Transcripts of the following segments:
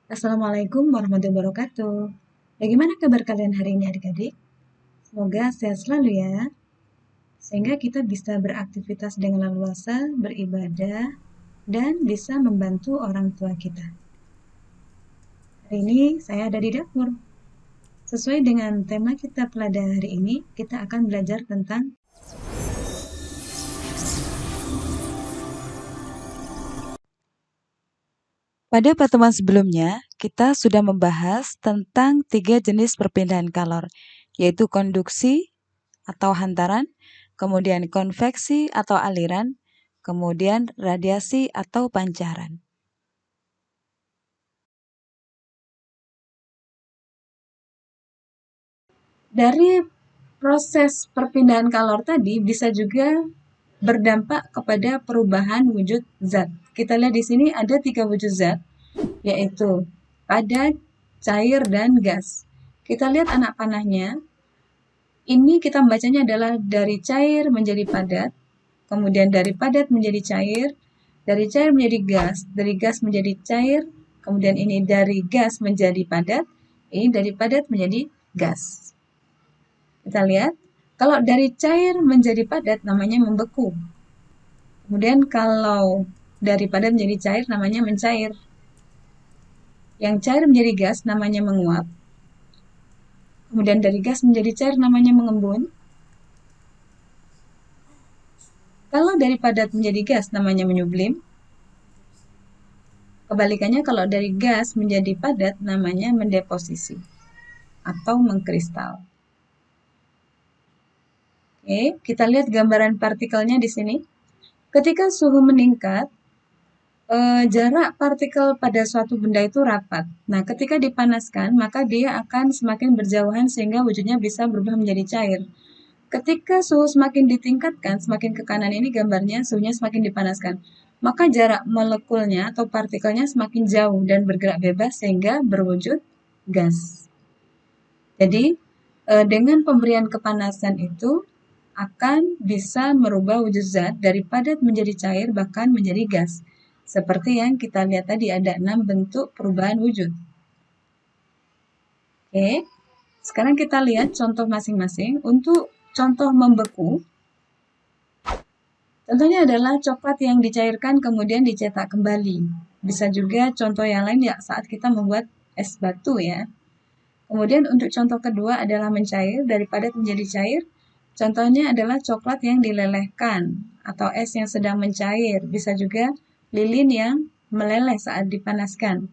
Assalamualaikum warahmatullahi wabarakatuh. Bagaimana kabar kalian hari ini adik-adik? Semoga sehat selalu ya, sehingga kita bisa beraktivitas dengan leluasa, beribadah, dan bisa membantu orang tua kita. Hari ini saya ada di dapur. Sesuai dengan tema kita pada hari ini, kita akan belajar tentang Pada pertemuan sebelumnya, kita sudah membahas tentang 3 jenis perpindahan kalor, yaitu konduksi atau hantaran, kemudian konveksi atau aliran, kemudian radiasi atau pancaran. Dari proses perpindahan kalor tadi bisa juga berdampak kepada perubahan wujud zat. Kita lihat di sini ada 3 wujud zat, yaitu padat, cair, dan gas. Kita lihat anak panahnya. Ini kita membacanya adalah dari cair menjadi padat, kemudian dari padat menjadi cair, dari cair menjadi gas, dari gas menjadi cair, kemudian ini dari gas menjadi padat, ini dari padat menjadi gas. Kita lihat, kalau dari cair menjadi padat namanya membeku. Kemudian kalau dari padat menjadi cair namanya mencair. Yang cair menjadi gas namanya menguap. Kemudian dari gas menjadi cair namanya mengembun. Kalau dari padat menjadi gas namanya menyublim. Kebalikannya kalau dari gas menjadi padat namanya mendeposisi atau mengkristal. Oke, kita lihat gambaran partikelnya di sini. Ketika suhu meningkat, jarak partikel pada suatu benda itu rapat. Nah, ketika dipanaskan, maka dia akan semakin berjauhan sehingga wujudnya bisa berubah menjadi cair. Ketika suhu semakin ditingkatkan, semakin ke kanan ini gambarnya suhunya semakin dipanaskan, maka jarak molekulnya atau partikelnya semakin jauh dan bergerak bebas sehingga berwujud gas. Jadi, dengan pemberian kepanasan itu akan bisa merubah wujud zat dari padat menjadi cair bahkan menjadi gas. Seperti yang kita lihat tadi ada 6 bentuk perubahan wujud. Oke, sekarang kita lihat contoh masing-masing. Untuk contoh membeku, contohnya adalah coklat yang dicairkan kemudian dicetak kembali. Bisa juga contoh yang lain ya saat kita membuat es batu ya. Kemudian untuk contoh kedua adalah mencair, dari padat menjadi cair. Contohnya adalah coklat yang dilelehkan atau es yang sedang mencair. Bisa juga lilin yang meleleh saat dipanaskan.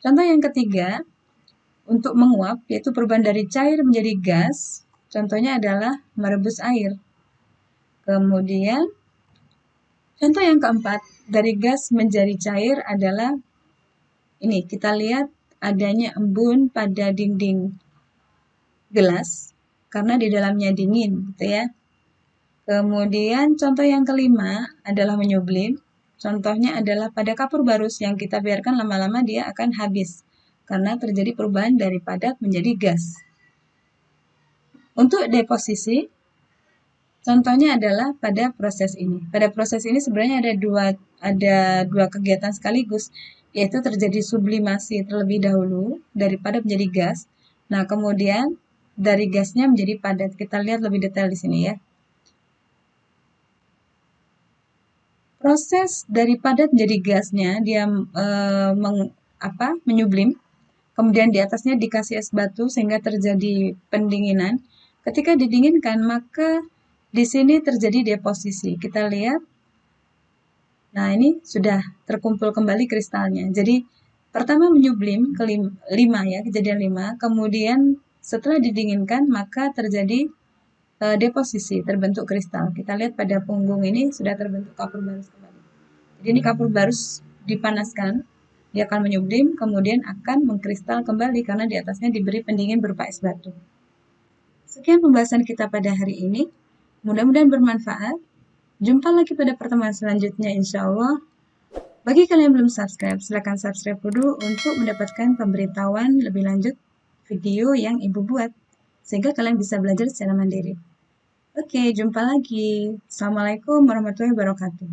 Contoh yang ketiga, untuk menguap, yaitu perubahan dari cair menjadi gas. Contohnya adalah merebus air. Kemudian, contoh yang keempat, dari gas menjadi cair adalah ini, kita lihat adanya embun pada dinding gelas karena di dalamnya dingin, gitu ya. Kemudian contoh yang kelima adalah menyublim. Contohnya adalah pada kapur barus yang kita biarkan lama-lama dia akan habis karena terjadi perubahan dari padat menjadi gas. Untuk deposisi, contohnya adalah pada proses ini. Pada proses ini sebenarnya ada dua kegiatan sekaligus, yaitu terjadi sublimasi terlebih dahulu dari padat menjadi gas. Nah, kemudian dari gasnya menjadi padat. Kita lihat lebih detail di sini ya. Proses dari padat menjadi gasnya dia menyublim. Kemudian di atasnya dikasih es batu sehingga terjadi pendinginan. Ketika didinginkan, maka di sini terjadi deposisi. Kita lihat. Nah, ini sudah terkumpul kembali kristalnya. Jadi, pertama menyublim ke 5 ya, kejadian 5. Kemudian setelah didinginkan, maka terjadi deposisi, terbentuk kristal. Kita lihat pada punggung ini sudah terbentuk kapur barus kembali. Jadi ini kapur barus dipanaskan, dia akan menyublim, kemudian akan mengkristal kembali karena di atasnya diberi pendingin berupa es batu. Sekian pembahasan kita pada hari ini. Mudah-mudahan bermanfaat. Jumpa lagi pada pertemuan selanjutnya insya Allah. Bagi kalian yang belum subscribe, silakan subscribe dulu untuk mendapatkan pemberitahuan lebih lanjut video yang Ibu buat. Sehingga kalian bisa belajar secara mandiri. Oke, jumpa lagi. Assalamualaikum warahmatullahi wabarakatuh.